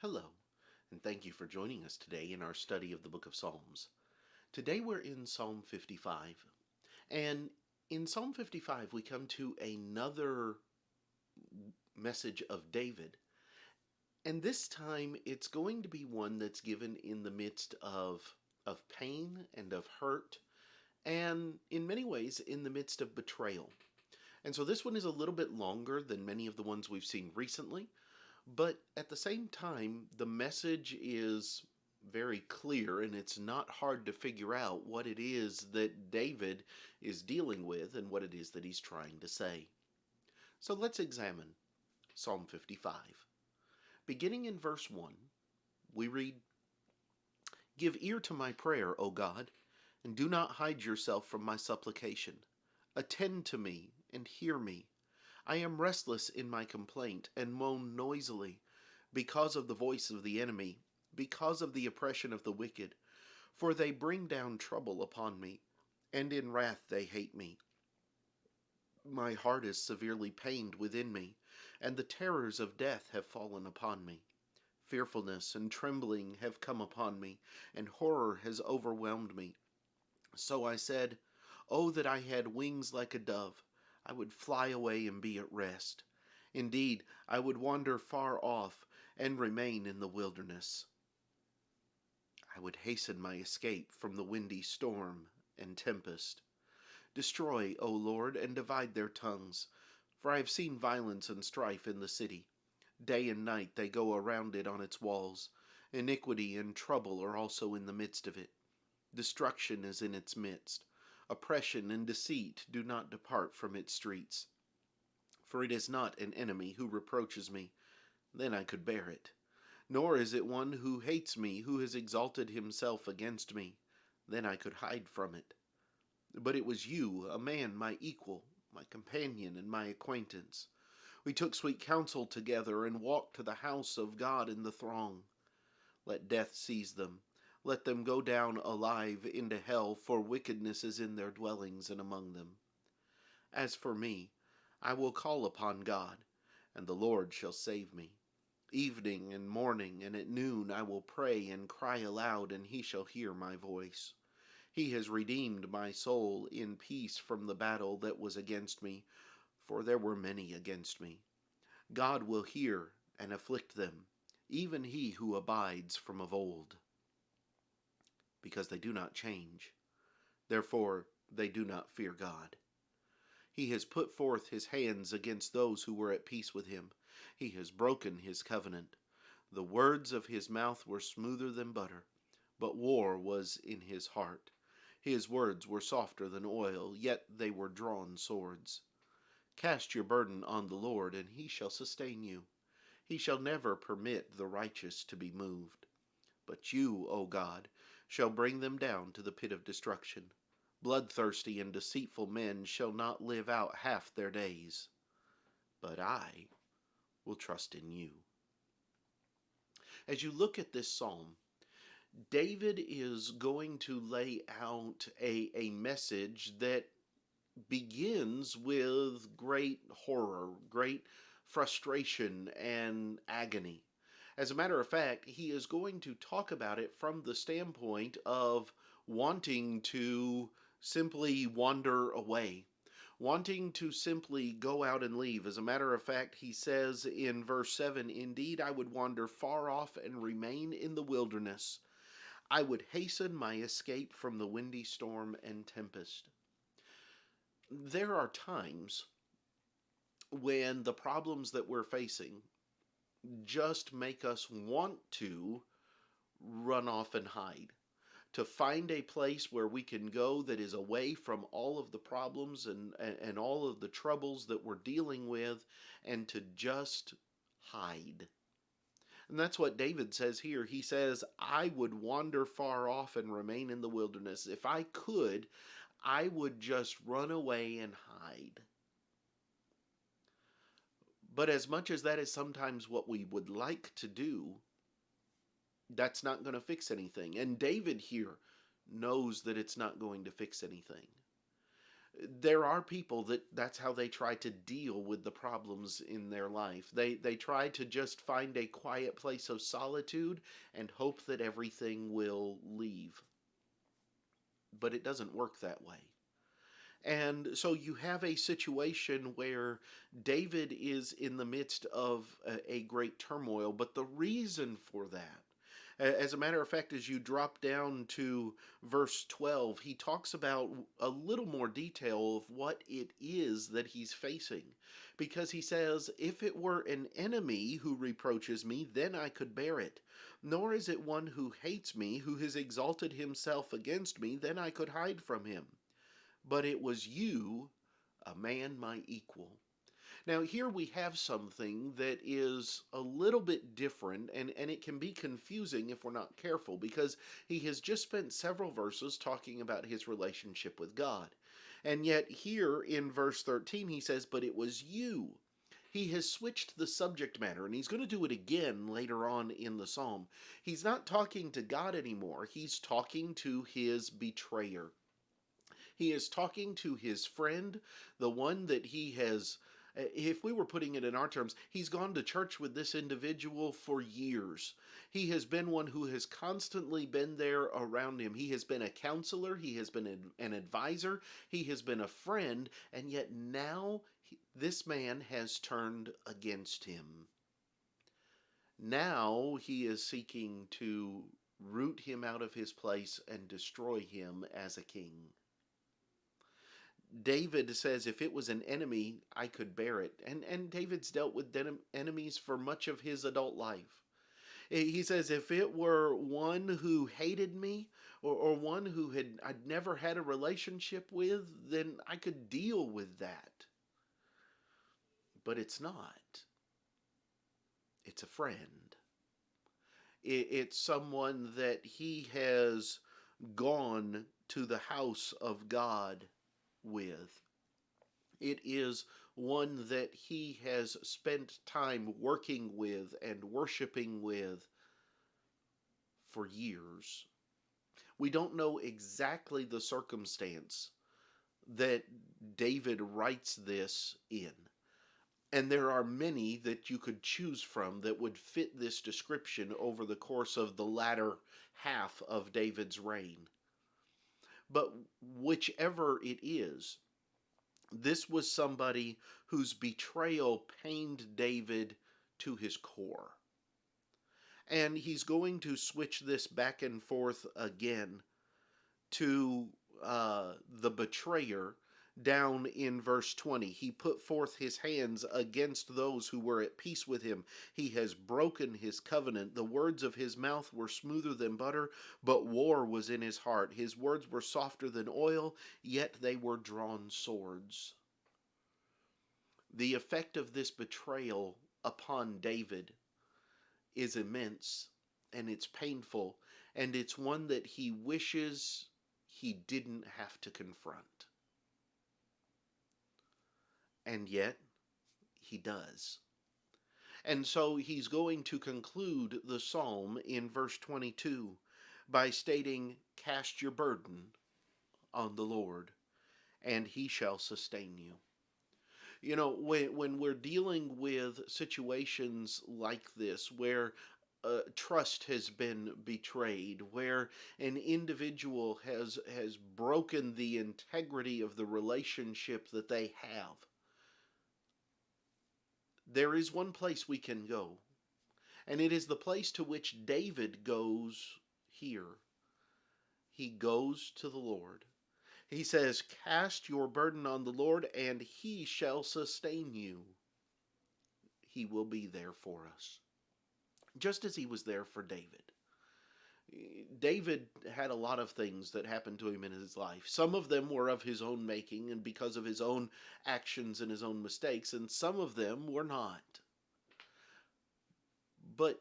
Hello, and thank you for joining us today in our study of the book of Psalms. Today we're in Psalm 55, and in Psalm 55 we come to another message of David, and this time it's going to be one that's given in the midst of pain and of hurt, and in many ways in the midst of betrayal. And so this one is a little bit longer than many of the ones we've seen recently, but at the same time, the message is very clear and it's not hard to figure out what it is that David is dealing with and what it is that he's trying to say. So let's examine Psalm 55. Beginning in verse 1, we read, "Give ear to my prayer, O God, and do not hide yourself from my supplication. Attend to me and hear me. I am restless in my complaint and moan noisily because of the voice of the enemy, because of the oppression of the wicked. For they bring down trouble upon me, and in wrath they hate me. My heart is severely pained within me, and the terrors of death have fallen upon me. Fearfulness and trembling have come upon me, and horror has overwhelmed me. So I said, Oh, that I had wings like a dove! I would fly away and be at rest. Indeed, I would wander far off and remain in the wilderness. I would hasten my escape from the windy storm and tempest. Destroy, O Lord, and divide their tongues, for I have seen violence and strife in the city. Day and night they go around it on its walls. Iniquity and trouble are also in the midst of it. Destruction is in its midst. Oppression and deceit do not depart from its streets. For it is not an enemy who reproaches me, then I could bear it. Nor is it one who hates me, who has exalted himself against me, then I could hide from it. But it was you, a man my equal, my companion, and my acquaintance. We took sweet counsel together and walked to the house of God in the throng. Let death seize them. Let them go down alive into hell, for wickedness is in their dwellings and among them. As for me, I will call upon God, and the Lord shall save me. Evening and morning and at noon I will pray and cry aloud, and he shall hear my voice. He has redeemed my soul in peace from the battle that was against me, for there were many against me. God will hear and afflict them, even he who abides from of old. Because they do not change, therefore they do not fear God. He has put forth his hands against those who were at peace with him. He has broken his covenant. The words of his mouth were smoother than butter, but war was in his heart. His words were softer than oil, yet they were drawn swords. Cast your burden on the Lord, and he shall sustain you. He shall never permit the righteous to be moved. But you, O God, shall bring them down to the pit of destruction. Bloodthirsty and deceitful men shall not live out half their days. But I will trust in you. As you look at this psalm, David is going to lay out a message that begins with great horror, great frustration, and agony. As a matter of fact, he is going to talk about it from the standpoint of wanting to simply wander away, wanting to simply go out and leave. As a matter of fact, he says in verse 7, Indeed, I would wander far off and remain in the wilderness. I would hasten my escape from the windy storm and tempest. There are times when the problems that we're facing just make us want to run off and hide, to find a place where we can go that is away from all of the problems and all of the troubles that we're dealing with, and to just hide. And that's what David says here. He says, I would wander far off and remain in the wilderness. If I could, I would just run away and hide. But as much as that is sometimes what we would like to do, that's not going to fix anything. And David here knows that it's not going to fix anything. There are people that's how they try to deal with the problems in their life. They try to just find a quiet place of solitude and hope that everything will leave. But it doesn't work that way. And so you have a situation where David is in the midst of a great turmoil, but the reason for that, as a matter of fact, as you drop down to verse 12, he talks about a little more detail of what it is that he's facing. Because he says, if it were an enemy who reproaches me, then I could bear it. Nor is it one who hates me, who has exalted himself against me, then I could hide from him. But it was you, a man my equal. Now, here we have something that is a little bit different, and it can be confusing if we're not careful, because he has just spent several verses talking about his relationship with God. And yet, here in verse 13, he says, but it was you. He has switched the subject matter, and he's going to do it again later on in the psalm. He's not talking to God anymore, he's talking to his betrayer. He is talking to his friend, the one that he has, if we were putting it in our terms, he's gone to church with this individual for years. He has been one who has constantly been there around him. He has been a counselor, he has been an advisor, he has been a friend, and yet now this man has turned against him. Now he is seeking to root him out of his place and destroy him as a king. David says, if it was an enemy, I could bear it. And David's dealt with enemies for much of his adult life. He says, if it were one who hated me, or one who I'd never had a relationship with, then I could deal with that. But it's not. It's a friend. It's someone that he has gone to the house of God with. It is one that he has spent time working with and worshiping with for years. We don't know exactly the circumstance that David writes this in. And there are many that you could choose from that would fit this description over the course of the latter half of David's reign. But whichever it is, this was somebody whose betrayal pained David to his core. And he's going to switch this back and forth again to the betrayer down in verse 20. He put forth his hands against those who were at peace with him. He has broken his covenant. The words of his mouth were smoother than butter, but war was in his heart. His words were softer than oil, yet they were drawn swords. The effect of this betrayal upon David is immense, and it's painful, and it's one that he wishes he didn't have to confront. And yet, he does. And so he's going to conclude the psalm in verse 22 by stating, cast your burden on the Lord, and he shall sustain you. You know, when we're dealing with situations like this, where trust has been betrayed, where an individual has broken the integrity of the relationship that they have, there is one place we can go, and it is the place to which David goes here. He goes to the Lord. He says, cast your burden on the Lord, and he shall sustain you. He will be there for us, just as he was there for David. David had a lot of things that happened to him in his life. Some of them were of his own making and because of his own actions and his own mistakes, and some of them were not. But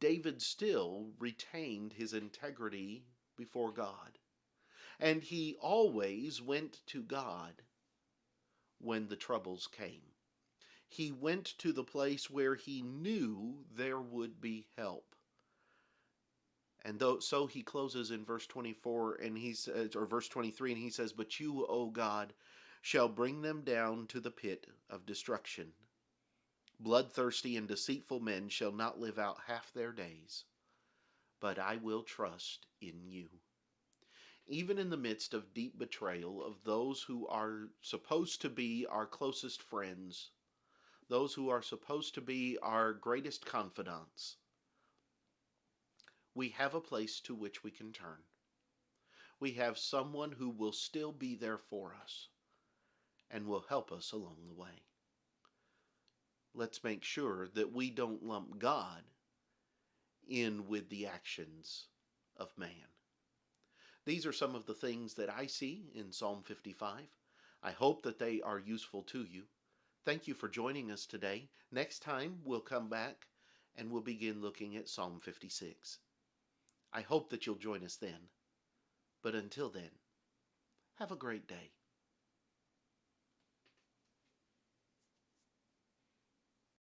David still retained his integrity before God. And he always went to God when the troubles came. He went to the place where he knew there would be help. And though so he closes in verse 24 and he says, or verse 23, and he says, "But you, O God, shall bring them down to the pit of destruction. Bloodthirsty and deceitful men shall not live out half their days, but I will trust in you." Even in the midst of deep betrayal of those who are supposed to be our closest friends, those who are supposed to be our greatest confidants, we have a place to which we can turn. We have someone who will still be there for us and will help us along the way. Let's make sure that we don't lump God in with the actions of man. These are some of the things that I see in Psalm 55. I hope that they are useful to you. Thank you for joining us today. Next time we'll come back and we'll begin looking at Psalm 56. I hope that you'll join us then. But until then, have a great day.